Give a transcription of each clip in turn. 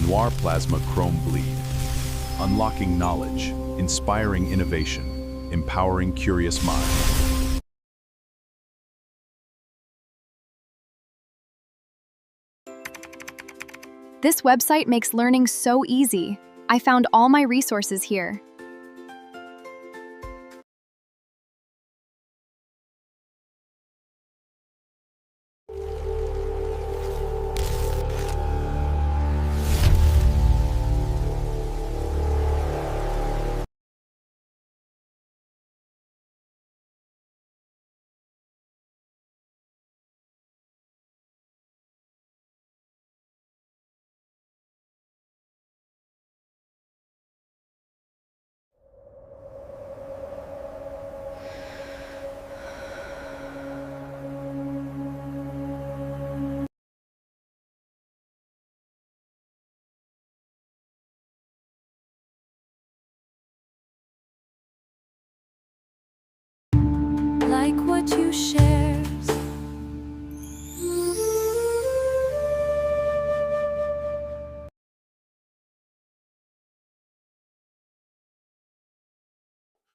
Noir Plasma Chrome Bleed. Unlocking knowledge, inspiring innovation, empowering curious minds. This website makes learning so easy. I found all my resources here. Like what you share.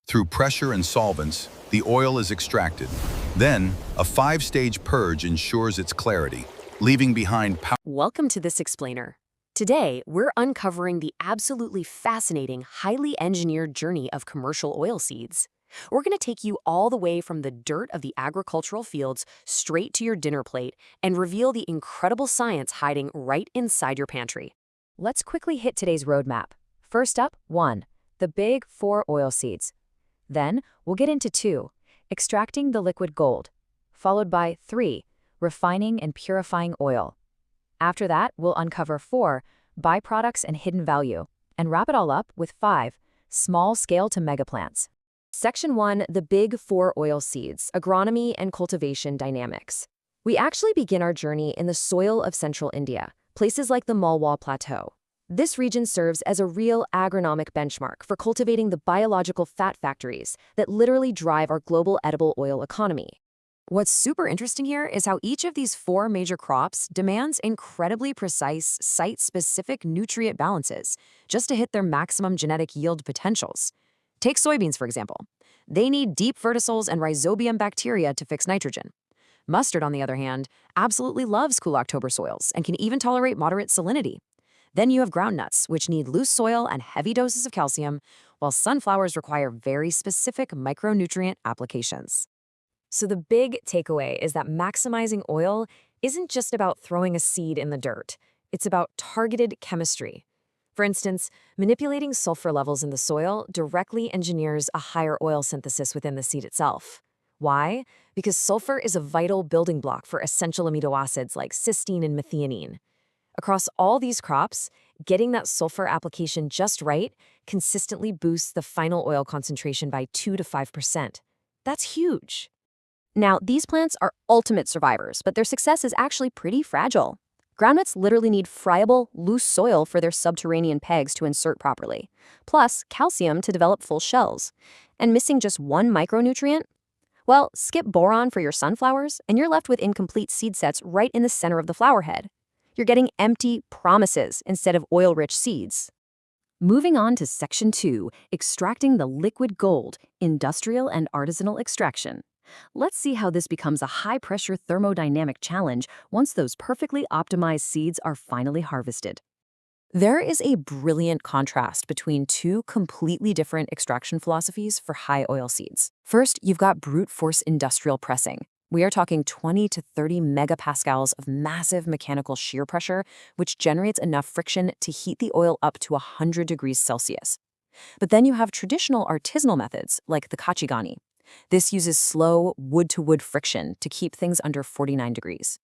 Through pressure and solvents, the oil is extracted. Then, a 5-stage purge ensures its clarity, leaving behind power. Welcome to This Explainer. Today, we're uncovering the absolutely fascinating, highly engineered journey of commercial oilseeds. We're going to take you all the way from the dirt of the agricultural fields straight to your dinner plate and reveal the incredible science hiding right inside your pantry. Let's quickly hit today's roadmap. First up, 1. The big 4 oilseeds. Then, we'll get into 2. Extracting the liquid gold. Followed by 3. Refining and purifying oil. After that, we'll uncover 4. Byproducts and hidden value. And wrap it all up with 5. Small scale to mega plants. Section 1, the big 4 oilseeds, agronomy and cultivation dynamics. We actually begin our journey in the soil of central India, places like the Malwa Plateau. This region serves as a real agronomic benchmark for cultivating the biological fat factories that literally drive our global edible oil economy. What's super interesting here is how each of these 4 major crops demands incredibly precise, site-specific nutrient balances just to hit their maximum genetic yield potentials. Take soybeans, for example. They need deep vertisols and rhizobium bacteria to fix nitrogen. Mustard, on the other hand, absolutely loves cool October soils and can even tolerate moderate salinity. Then you have groundnuts, which need loose soil and heavy doses of calcium, while sunflowers require very specific micronutrient applications. So the big takeaway is that maximizing oil isn't just about throwing a seed in the dirt. It's about targeted chemistry. For instance, manipulating sulfur levels in the soil directly engineers a higher oil synthesis within the seed itself. Why? Because sulfur is a vital building block for essential amino acids like cysteine and methionine. Across all these crops, getting that sulfur application just right consistently boosts the final oil concentration by 2 to 5%. That's huge. Now, these plants are ultimate survivors, but their success is actually pretty fragile. Groundnuts literally need friable, loose soil for their subterranean pegs to insert properly, plus calcium to develop full shells. And missing just one micronutrient? Well, skip boron for your sunflowers, and you're left with incomplete seed sets right in the center of the flower head. You're getting empty promises instead of oil-rich seeds. Moving on to Section 2, extracting the liquid gold, industrial and artisanal extraction. Let's see how this becomes a high-pressure thermodynamic challenge once those perfectly optimized seeds are finally harvested. There is a brilliant contrast between 2 completely different extraction philosophies for high oil seeds. First, you've got brute force industrial pressing. We are talking 20 to 30 megapascals of massive mechanical shear pressure, which generates enough friction to heat the oil up to 100 degrees Celsius. But then you have traditional artisanal methods, like the kachigani. This uses slow wood-to-wood friction to keep things under 49 degrees.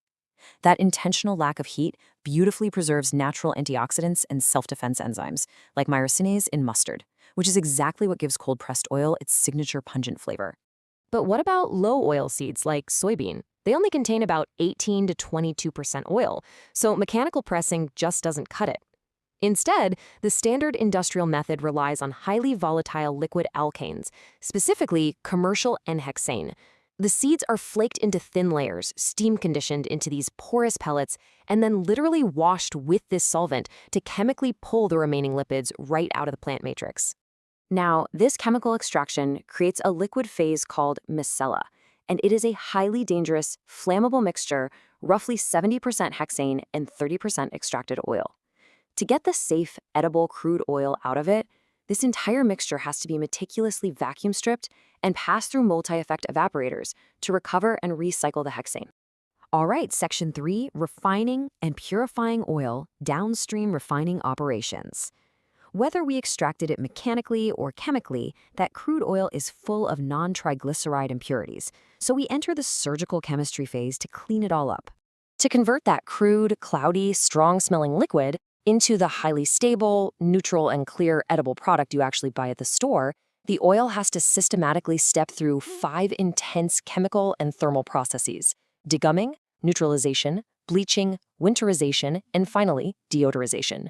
That intentional lack of heat beautifully preserves natural antioxidants and self-defense enzymes, like myrosinase in mustard, which is exactly what gives cold-pressed oil its signature pungent flavor. But what about low oil seeds like soybean? They only contain about 18 to 22% oil, so mechanical pressing just doesn't cut it. Instead, the standard industrial method relies on highly volatile liquid alkanes, specifically commercial N-hexane. The seeds are flaked into thin layers, steam conditioned into these porous pellets, and then literally washed with this solvent to chemically pull the remaining lipids right out of the plant matrix. Now, this chemical extraction creates a liquid phase called micella, and it is a highly dangerous, flammable mixture, roughly 70% hexane and 30% extracted oil. To get the safe, edible crude oil out of it, this entire mixture has to be meticulously vacuum stripped and passed through multi-effect evaporators to recover and recycle the hexane. All right, Section 3, refining and purifying oil, downstream refining operations. Whether we extracted it mechanically or chemically, that crude oil is full of non-triglyceride impurities, so we enter the surgical chemistry phase to clean it all up. To convert that crude, cloudy, strong-smelling liquid into the highly stable, neutral, and clear edible product you actually buy at the store, the oil has to systematically step through 5 intense chemical and thermal processes: degumming, neutralization, bleaching, winterization, and finally, deodorization.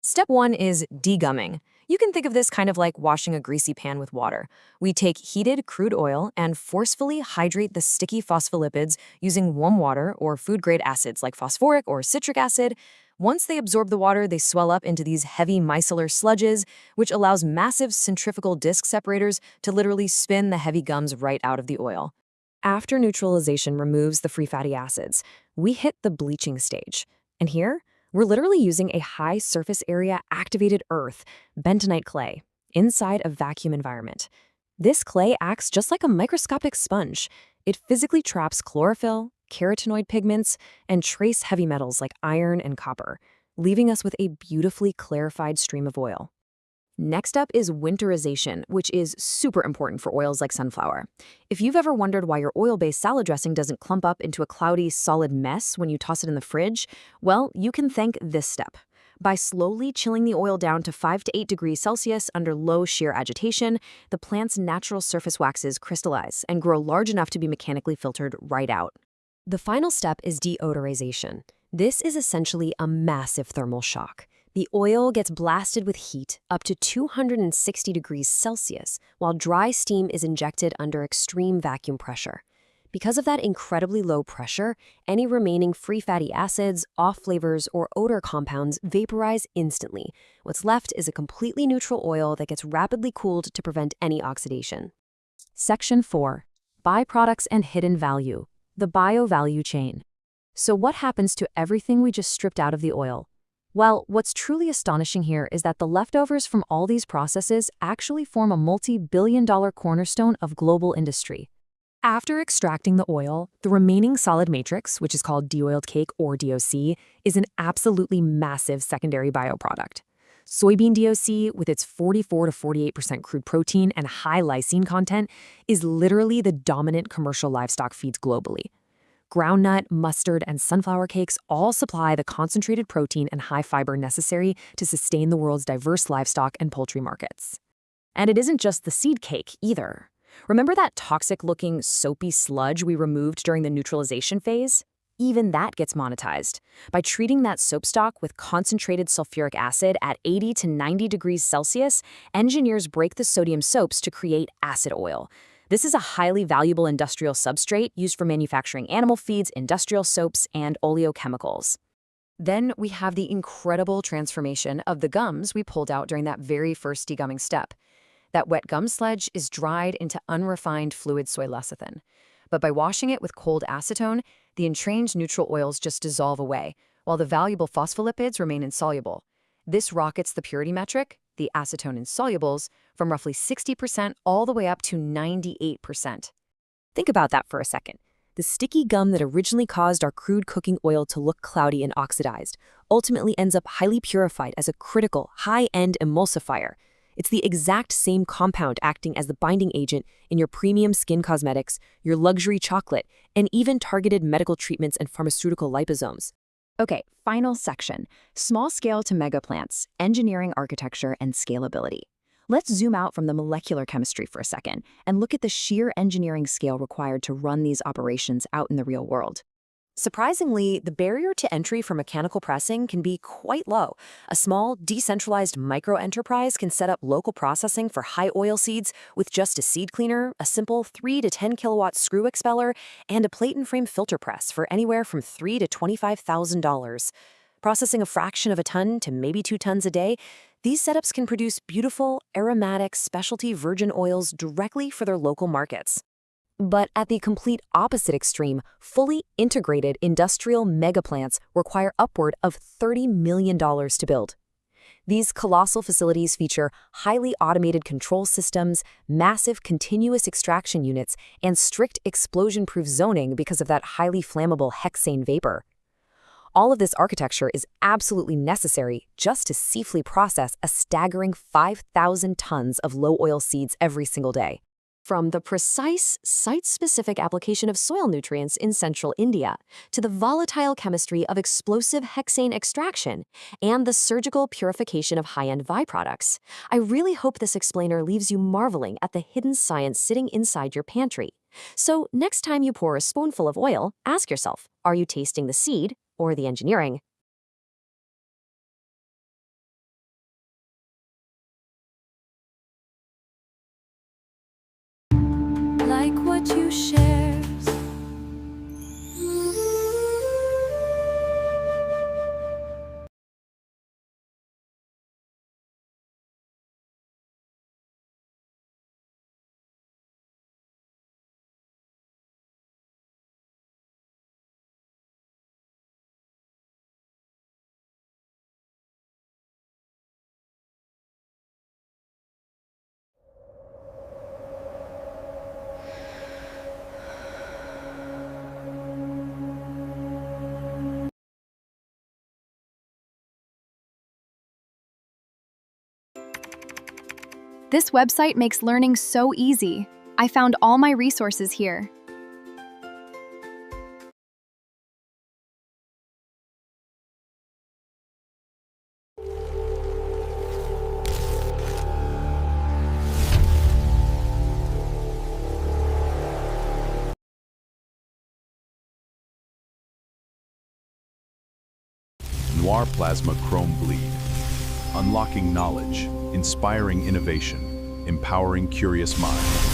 Step 1 is degumming. You can think of this kind of like washing a greasy pan with water. We take heated crude oil and forcefully hydrate the sticky phospholipids using warm water or food-grade acids like phosphoric or citric acid. Once they absorb the water, they swell up into these heavy micellar sludges, which allows massive centrifugal disc separators to literally spin the heavy gums right out of the oil. After neutralization removes the free fatty acids, we hit the bleaching stage. And here, we're literally using a high surface area activated earth, bentonite clay, inside a vacuum environment. This clay acts just like a microscopic sponge. It physically traps chlorophyll, carotenoid pigments, and trace heavy metals like iron and copper, leaving us with a beautifully clarified stream of oil. Next up is winterization, which is super important for oils like sunflower. If you've ever wondered why your oil-based salad dressing doesn't clump up into a cloudy, solid mess when you toss it in the fridge, well, you can thank this step. By slowly chilling the oil down to 5 to 8 degrees Celsius under low shear agitation, the plant's natural surface waxes crystallize and grow large enough to be mechanically filtered right out. The final step is deodorization. This is essentially a massive thermal shock. The oil gets blasted with heat up to 260 degrees Celsius, while dry steam is injected under extreme vacuum pressure. Because of that incredibly low pressure, any remaining free fatty acids, off flavors, or odor compounds vaporize instantly. What's left is a completely neutral oil that gets rapidly cooled to prevent any oxidation. Section 4. Byproducts and hidden value. The bio-value chain. So what happens to everything we just stripped out of the oil? Well, what's truly astonishing here is that the leftovers from all these processes actually form a multi-billion-dollar cornerstone of global industry. After extracting the oil, the remaining solid matrix, which is called de-oiled cake or DOC, is an absolutely massive secondary bioproduct. Soybean DOC, with its 44 to 48% crude protein and high lysine content, is literally the dominant commercial livestock feeds globally. Groundnut, mustard, and sunflower cakes all supply the concentrated protein and high fiber necessary to sustain the world's diverse livestock and poultry markets. And it isn't just the seed cake either. Remember that toxic-looking, soapy sludge we removed during the neutralization phase? Even that gets monetized. By treating that soap stock with concentrated sulfuric acid at 80 to 90 degrees Celsius, engineers break the sodium soaps to create acid oil. This is a highly valuable industrial substrate used for manufacturing animal feeds, industrial soaps, and oleochemicals. Then we have the incredible transformation of the gums we pulled out during that very first degumming step. That wet gum sludge is dried into unrefined fluid soy lecithin. But by washing it with cold acetone, the entrained neutral oils just dissolve away, while the valuable phospholipids remain insoluble. This rockets the purity metric, the acetone insolubles, from roughly 60% all the way up to 98%. Think about that for a second. The sticky gum that originally caused our crude cooking oil to look cloudy and oxidized ultimately ends up highly purified as a critical, high-end emulsifier. It's the exact same compound acting as the binding agent in your premium skin cosmetics, your luxury chocolate, and even targeted medical treatments and pharmaceutical liposomes. Okay, final section. Small scale to mega plants, engineering architecture, and scalability. Let's zoom out from the molecular chemistry for a second and look at the sheer engineering scale required to run these operations out in the real world. Surprisingly, the barrier to entry for mechanical pressing can be quite low. A small, decentralized micro-enterprise can set up local processing for high oil seeds with just a seed cleaner, a simple 3 to 10 kilowatt screw expeller, and a plate and frame filter press for anywhere from $3,000 to $25,000. Processing a fraction of a ton to maybe 2 tons a day, these setups can produce beautiful, aromatic, specialty virgin oils directly for their local markets. But at the complete opposite extreme, fully integrated industrial megaplants require upward of $30 million to build. These colossal facilities feature highly automated control systems, massive continuous extraction units, and strict explosion-proof zoning because of that highly flammable hexane vapor. All of this architecture is absolutely necessary just to safely process a staggering 5,000 tons of low oil seeds every single day. From the precise, site-specific application of soil nutrients in central India, to the volatile chemistry of explosive hexane extraction, and the surgical purification of high-end byproducts, I really hope this explainer leaves you marveling at the hidden science sitting inside your pantry. So next time you pour a spoonful of oil, ask yourself, are you tasting the seed or the engineering? Like what you share. This website makes learning so easy. I found all my resources here. Noir Plasma Chrome Bleed. Unlocking knowledge, inspiring innovation, empowering curious minds.